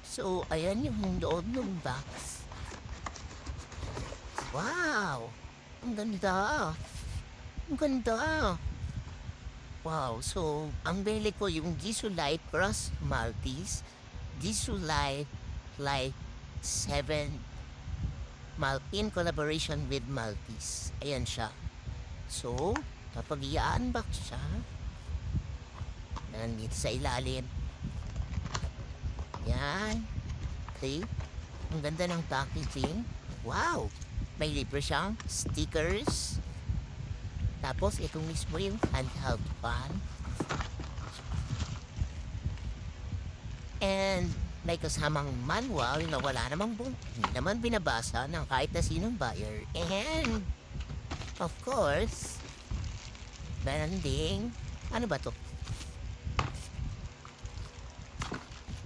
So, ayan yung loob ng box. Wow! Ang ganda! Ang ganda! Wow! So, ang bili ko yung Gisulite Cross Maltese. Gisulite 7 in collaboration with Maltese. Ayan siya. So, kapag i-unbox siya, nandito sa ilalim. Yan. Okay. Ang ganda ng packaging. Wow! May libre siyang stickers. Tapos, ito mismo yung handheld fan. And may kasamang manual na wala namang hindi naman binabasa ng kahit na sinong buyer. And, of course, meron ding, ano ba to?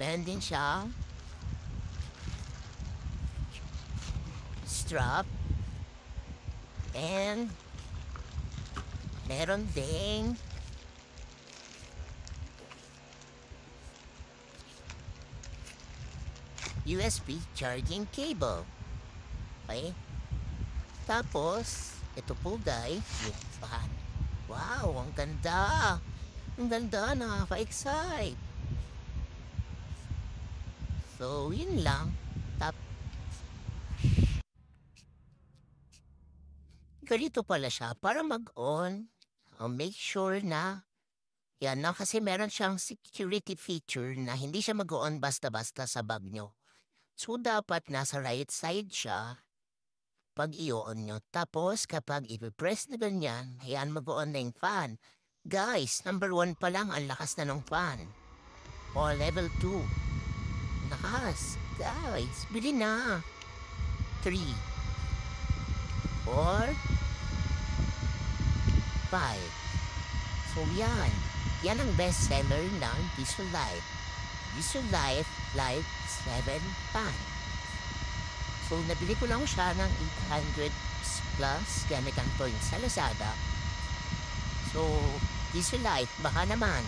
Meron din siya strap. And, meron ding USB charging cable. Okay? Tapos, ito po guys, yung fan. Wow, ang ganda! Ang ganda, nakaka-excite. So, yun lang. Tap, ganito pala siya para mag-on. Make sure na yan na kasi meron siyang security feature na hindi siya mag-on basta-basta sa bag nyo. So, dapat nasa right side siya pag i-on nyo. Tapos, kapag i-press na ganyan, ayan mag-on na yung fan. Guys, number 1 pa lang ang lakas na ng fan. O, level 2. Lakas. Guys, bili na. 3, 4, 5. So, yan. Yan ang best seller ng Diesel Life. Diesel Life Life 7 Fan. So, nabili ko lang siya ng 800 plus gamit ang points sa Lazada. So, Diesel Life, baka naman.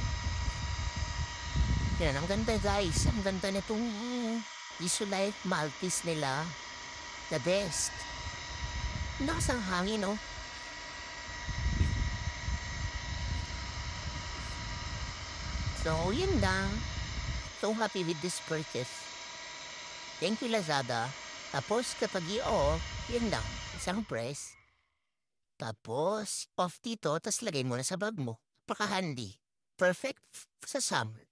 Yan, ang ganda guys. Ang ganda na itong Diesel Life Maltese nila. The best. Lakas ang hangin, no? So, yun lang. So happy with this purchase. Thank you, Lazada. Tapos, kapag i-off, yun lang. Isang press. Tapos, off dito, tapos lagay mo na sa bag mo. Paka-handy. Perfect sa summer.